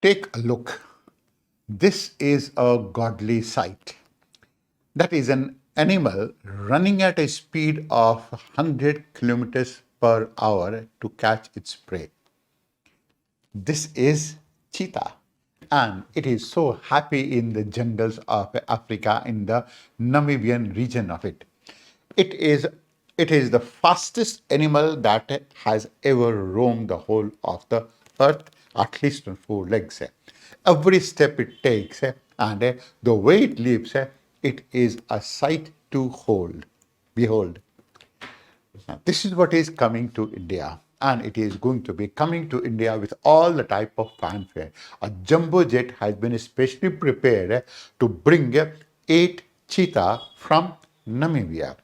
Take a look. This is a godly sight. That is an animal running at a speed of 100 kilometers per hour to catch its prey. This is cheetah, and it is so happy in the jungles of Africa in the Namibian region of it. It is it is the fastest animal that has ever roamed the whole of the earth, at least on four legs. Every step it takes and the way it lives, it is a sight to hold. Behold. Now, this is what is coming to India, and it is going to be coming to India with all the type of fanfare. A jumbo jet has been especially prepared to bring 8 cheetah from Namibia.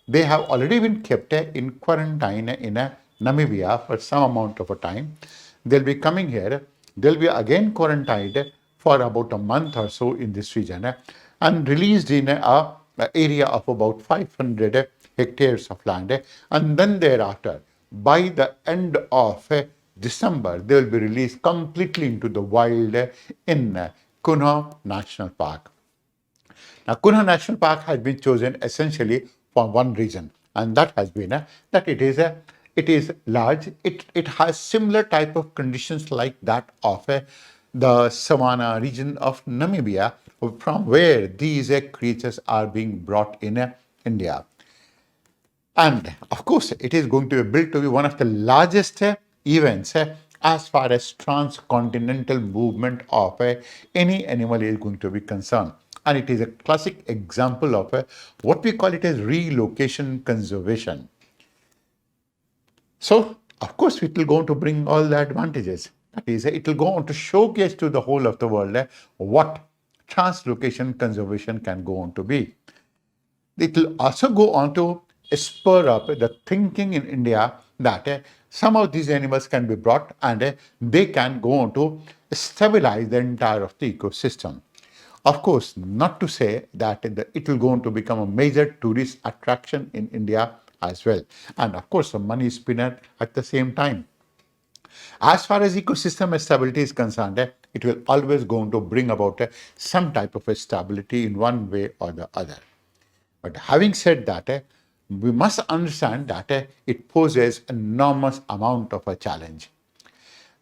They have already been kept in quarantine in Namibia for some amount of a time. They'll be coming here. They'll be again quarantined for about a month or so in this region and released in a area of about 500 hectares of land. And then thereafter, by the end of December, they will be released completely into the wild in Kunho National Park. Now, Kunho National Park has been chosen essentially for one reason, and that has been that it is large. It has similar type of conditions like that of the savanna region of Namibia, from where these creatures are being brought in India. And of course, it is going to be built to be one of the largest events as far as transcontinental movement of any animal is going to be concerned. And it is a classic example of what we call it as relocation conservation. So, of course, it will go on to bring all the advantages. That is, it will go on to showcase to the whole of the world what translocation conservation can go on to be. It will also go on to spur up the thinking in India that some of these animals can be brought and they can go on to stabilize the entire of the ecosystem. Of course, not to say that it will go on to become a major tourist attraction in India as well. And of course, the money spinner at the same time. As far as ecosystem stability is concerned, it will always go on to bring about some type of stability in one way or the other. But having said that, we must understand that it poses enormous amount of a challenge.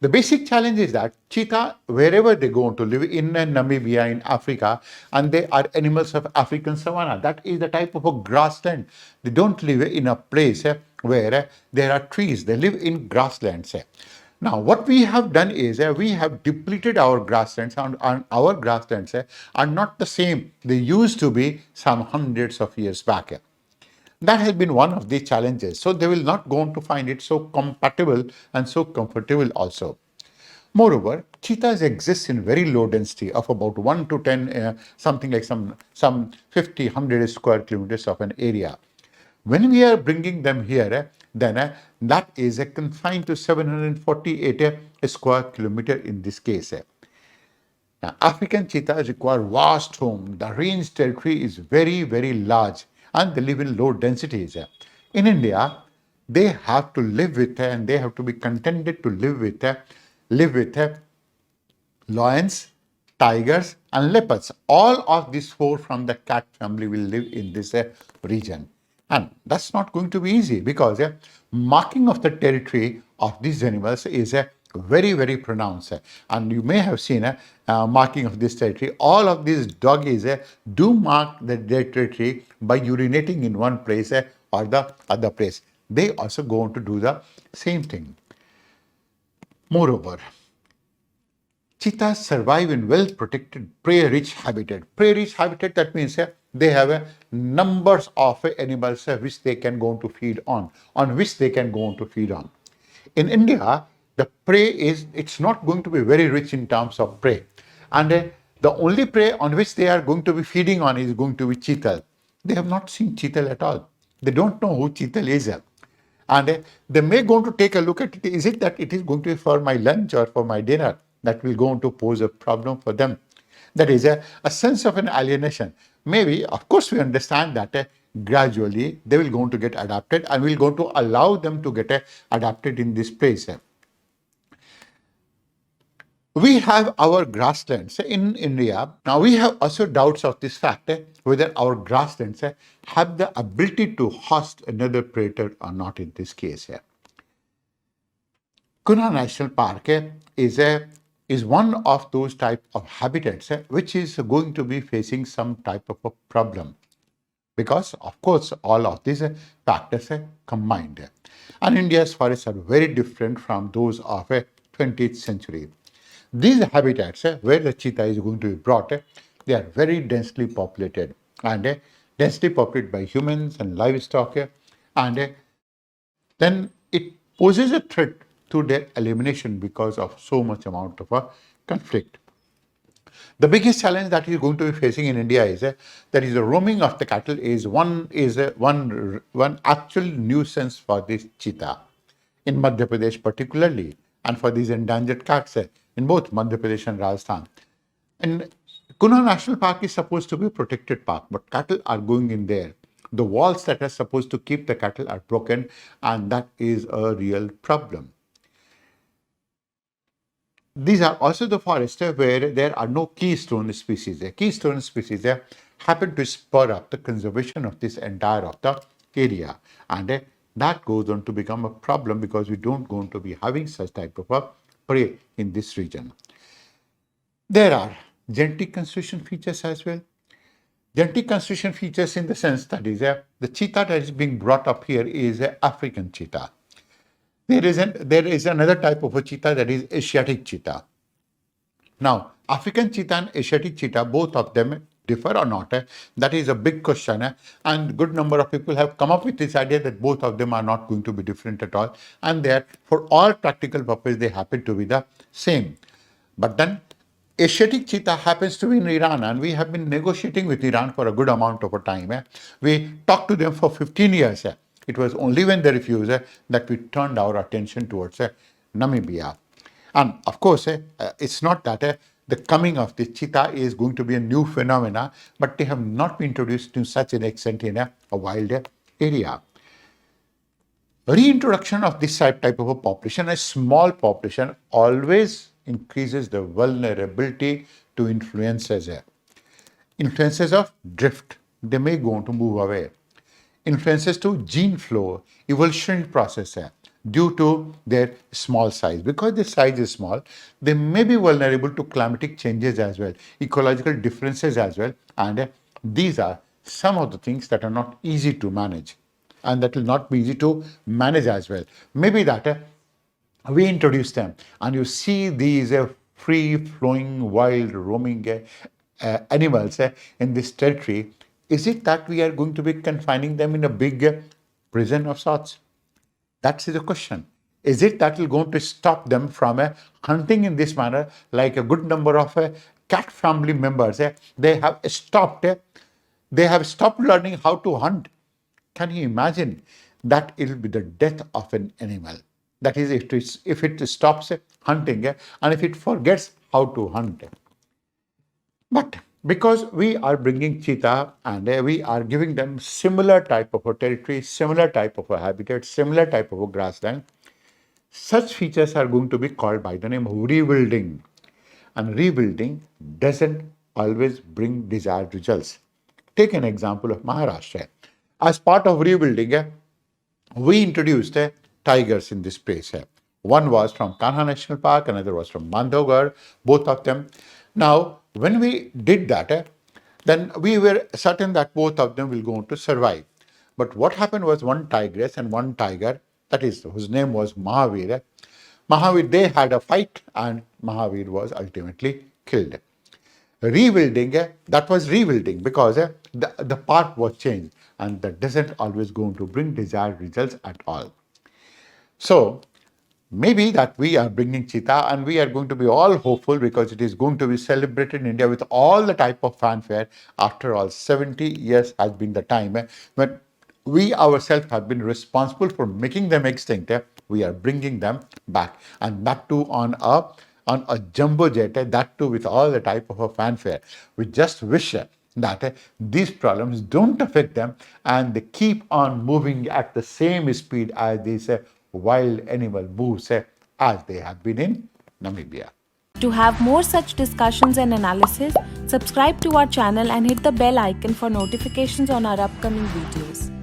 The basic challenge is that cheetah, wherever they go to live in Namibia, in Africa, and they are animals of African savanna. That is the type of a grassland. They don't live in a place where there are trees. They live in grasslands. Now, what we have done is we have depleted our grasslands, and our grasslands are not the same they used to be some hundreds of years back. That has been one of the challenges. So they will not go on to find it so compatible and so comfortable also. Moreover, cheetahs exist in very low density of about 1 to 10, something like some 50, 100 square kilometers of an area. When we are bringing them here, then that is confined to 748 square kilometer in this case. Now, African cheetahs require vast home. The range territory is very, very large and they live in low densities. In India, they have to live with and they have to be contented to live with lions, tigers, and leopards. All of these four from the cat family will live in this region. And that's not going to be easy because marking of the territory of these animals is very, very pronounced. And you may have seen a marking of this territory. All of these doggies do mark their territory by urinating in one place or the other place. They also go on to do the same thing. Moreover, cheetahs survive in well-protected prey-rich habitat. Prey-rich habitat, that means they have numbers of animals which they can go on to feed on which they can go on to feed on. In India, the prey it's not going to be very rich in terms of prey. And the only prey on which they are going to be feeding on is going to be cheetah. They have not seen cheetah at all. They don't know who cheetah is. And they may go on to take a look at it. Is it that it is going to be for my lunch or for my dinner? That will go on to pose a problem for them. That is a sense of an alienation. Maybe, of course, we understand that gradually they will go on to get adapted and we're going to allow them to get adapted in this place. We have our grasslands in India. Now we have also doubts of this fact whether our grasslands have the ability to host another predator or not in this case. Kunho National Park is one of those type of habitats which is going to be facing some type of a problem because, of course, all of these factors combined. And India's forests are very different from those of a 20th century. These habitats where the cheetah is going to be brought, they are very densely populated and densely populated by humans and livestock, and then it poses a threat to their elimination because of so much amount of a conflict. The biggest challenge that is going to be facing in India is that is the roaming of the cattle is one actual nuisance for this cheetah in Madhya Pradesh particularly, and for these endangered cats in both Madhya Pradesh and Rajasthan. And Kunho National Park is supposed to be a protected park, but cattle are going in there. The walls that are supposed to keep the cattle are broken, and that is a real problem. These are also the forests where there are no keystone species. The keystone species happen to spur up the conservation of this entire of the area, and that goes on to become a problem because we don't going to be having such type of a prey in this region. There are genetic constitution features as well. Genetic constitution features in the sense that is the cheetah that is being brought up here is an African cheetah. There is another type of a cheetah that is Asiatic cheetah. Now, African cheetah and Asiatic cheetah, both of them differ or not? That is a big question. And good number of people have come up with this idea that both of them are not going to be different at all. And they are, for all practical purposes, they happen to be the same. But then Asiatic cheetah happens to be in Iran, and we have been negotiating with Iran for a good amount of a time. We talked to them for 15 years. It was only when they refused that we turned our attention towards Namibia. And of course, it's not that the coming of the cheetah is going to be a new phenomena, but they have not been introduced to such an extent in a wild area. Reintroduction of this type of a population, a small population, always increases the vulnerability to influences. Influences of drift, they may go on to move away. Influences to gene flow, evolutionary process due to their small size. Because their size is small, they may be vulnerable to climatic changes as well, ecological differences as well, and these are some of the things that are not easy to manage, and that will not be easy to manage as well. Maybe that we introduce them and you see these free flowing wild roaming animals in this territory. Is it that we are going to be confining them in a big prison of sorts? That's the question. Is it that will going to stop them from hunting in this manner, like a good number of cat family members? They have stopped. They have stopped learning how to hunt. Can you imagine? That it will be the death of an animal. That is, if it stops hunting and if it forgets how to hunt. But because we are bringing cheetah and we are giving them similar type of a territory, similar type of a habitat, similar type of a grassland, such features are going to be called by the name of rebuilding. And rebuilding doesn't always bring desired results. Take an example of Maharashtra. As part of rebuilding, we introduced tigers in this place. One was from Kunho National Park, another was from Bandhavgarh, both of them. Now, when we did that, then we were certain that both of them will go on to survive. But what happened was one tigress and one tiger, that is, whose name was Mahavir, they had a fight and Mahavir was ultimately killed. Rebuilding, that was rebuilding because the park was changed, and that doesn't always going to bring desired results at all. So maybe that we are bringing cheetah and we are going to be all hopeful because it is going to be celebrated in India with all the type of fanfare. After all, 70 years has been the time when we ourselves have been responsible for making them extinct. We are bringing them back, and that too on a jumbo jet, that too with all the type of a fanfare. We just wish that these problems don't affect them and they keep on moving at the same speed as these wild animal moves as they have been in Namibia. To have more such discussions and analysis, subscribe to our channel and hit the bell icon for notifications on our upcoming videos.